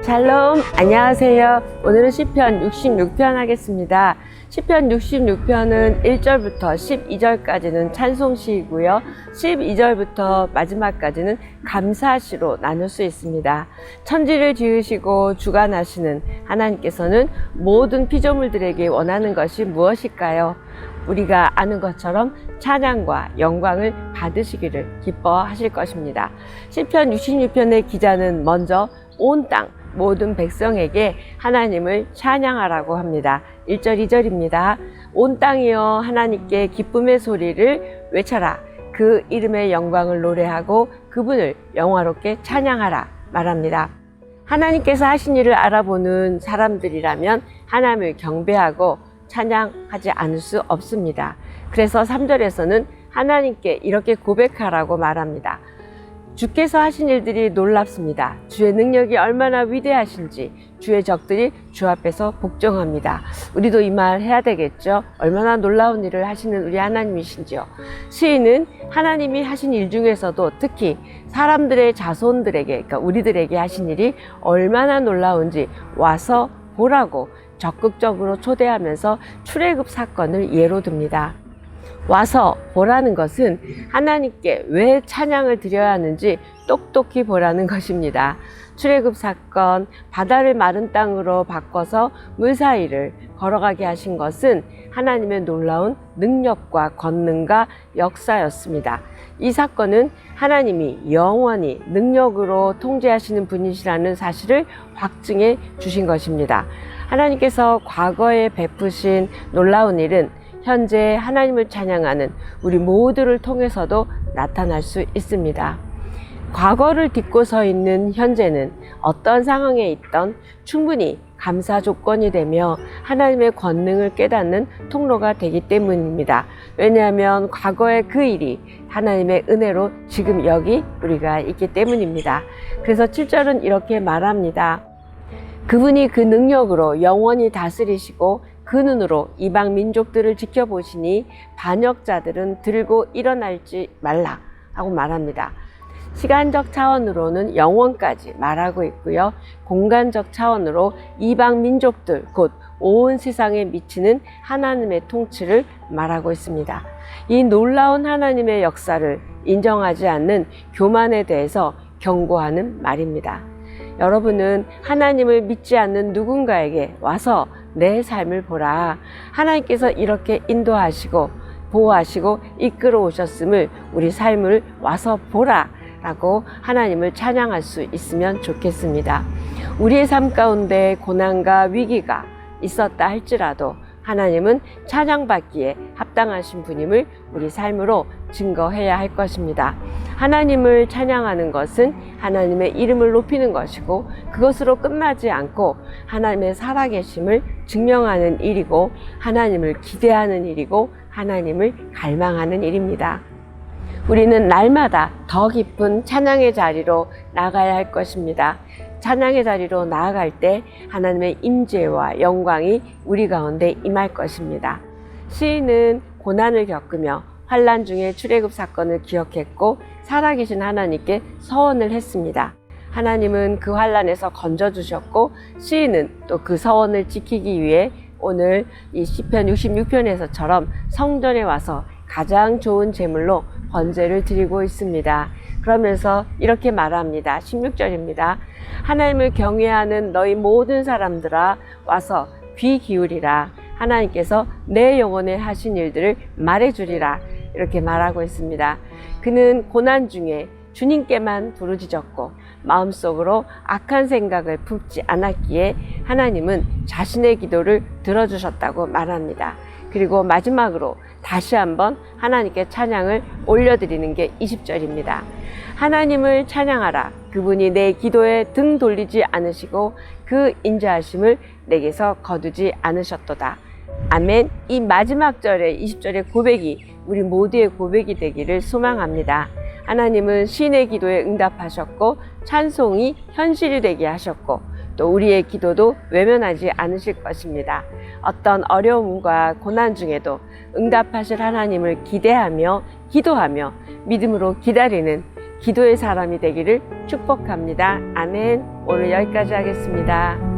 샬롬, 안녕하세요. 오늘은 시편 66편 하겠습니다. 시편 66편은 1절부터 12절까지는 찬송시이고요. 12절부터 마지막까지는 감사시로 나눌 수 있습니다. 천지를 지으시고 주관하시는 하나님께서는 모든 피조물들에게 원하는 것이 무엇일까요? 우리가 아는 것처럼 찬양과 영광을 받으시기를 기뻐하실 것입니다. 시편 66편의 기자는 먼저 온 땅 모든 백성에게 하나님을 찬양하라고 합니다. 1절 2절입니다. 온 땅이여 하나님께 기쁨의 소리를 외쳐라. 그 이름의 영광을 노래하고 그분을 영화롭게 찬양하라 말합니다. 하나님께서 하신 일을 알아보는 사람들이라면 하나님을 경배하고 찬양하지 않을 수 없습니다. 그래서 3절에서는 하나님께 이렇게 고백하라고 말합니다. 주께서 하신 일들이 놀랍습니다. 주의 능력이 얼마나 위대하신지 주의 적들이 주 앞에서 복종합니다. 우리도 이 말 해야 되겠죠? 얼마나 놀라운 일을 하시는 우리 하나님이신지요. 시인은 하나님이 하신 일 중에서도 특히 사람들의 자손들에게, 그러니까 우리들에게 하신 일이 얼마나 놀라운지 와서 보라고 적극적으로 초대하면서 출애굽 사건을 예로 듭니다. 와서 보라는 것은 하나님께 왜 찬양을 드려야 하는지 똑똑히 보라는 것입니다. 출애굽 사건, 바다를 마른 땅으로 바꿔서 물 사이를 걸어가게 하신 것은 하나님의 놀라운 능력과 권능과 역사였습니다. 이 사건은 하나님이 영원히 능력으로 통제하시는 분이시라는 사실을 확증해 주신 것입니다. 하나님께서 과거에 베푸신 놀라운 일은 현재 하나님을 찬양하는 우리 모두를 통해서도 나타날 수 있습니다. 과거를 딛고 서 있는 현재는 어떤 상황에 있던 충분히 감사 조건이 되며 하나님의 권능을 깨닫는 통로가 되기 때문입니다. 왜냐하면 과거의 그 일이 하나님의 은혜로 지금 여기 우리가 있기 때문입니다. 그래서 7절은 이렇게 말합니다. 그분이 그 능력으로 영원히 다스리시고 그 눈으로 이방 민족들을 지켜보시니 반역자들은 들고 일어날지 말라 하고 말합니다. 시간적 차원으로는 영원까지 말하고 있고요. 공간적 차원으로 이방 민족들 곧 온 세상에 미치는 하나님의 통치를 말하고 있습니다. 이 놀라운 하나님의 역사를 인정하지 않는 교만에 대해서 경고하는 말입니다. 여러분은 하나님을 믿지 않는 누군가에게 와서 내 삶을 보라. 하나님께서 이렇게 인도하시고 보호하시고 이끌어 오셨음을 우리 삶을 와서 보라 라고 하나님을 찬양할 수 있으면 좋겠습니다. 우리의 삶 가운데 고난과 위기가 있었다 할지라도 하나님은 찬양받기에 합당하신 분임을 우리 삶으로 증거해야 할 것입니다. 하나님을 찬양하는 것은 하나님의 이름을 높이는 것이고 그것으로 끝나지 않고 하나님의 살아계심을 증명하는 일이고 하나님을 기대하는 일이고 하나님을 갈망하는 일입니다. 우리는 날마다 더 깊은 찬양의 자리로 나가야 할 것입니다. 찬양의 자리로 나아갈 때 하나님의 임재와 영광이 우리 가운데 임할 것입니다. 시인은 고난을 겪으며 환난 중에 출애굽 사건을 기억했고 살아계신 하나님께 서원을 했습니다. 하나님은 그 환난에서 건져주셨고 시인은 또 그 서원을 지키기 위해 오늘 이 시편 66편에서처럼 성전에 와서 가장 좋은 제물로 번제를 드리고 있습니다. 그러면서 이렇게 말합니다. 16절입니다. 하나님을 경외하는 너희 모든 사람들아 와서 귀 기울이라. 하나님께서 내 영혼에 하신 일들을 말해주리라. 이렇게 말하고 있습니다. 그는 고난 중에 주님께만 부르짖었고 마음속으로 악한 생각을 품지 않았기에 하나님은 자신의 기도를 들어주셨다고 말합니다. 그리고 마지막으로 다시 한번 하나님께 찬양을 올려드리는 게 20절입니다. 하나님을 찬양하라. 그분이 내 기도에 등 돌리지 않으시고 그 인자하심을 내게서 거두지 않으셨도다. 아멘. 이 마지막 절의 20절의 고백이 우리 모두의 고백이 되기를 소망합니다. 하나님은 시인의 기도에 응답하셨고 찬송이 현실이 되게 하셨고 또 우리의 기도도 외면하지 않으실 것입니다. 어떤 어려움과 고난 중에도 응답하실 하나님을 기대하며 기도하며 믿음으로 기다리는 기도의 사람이 되기를 축복합니다. 아멘. 오늘 여기까지 하겠습니다.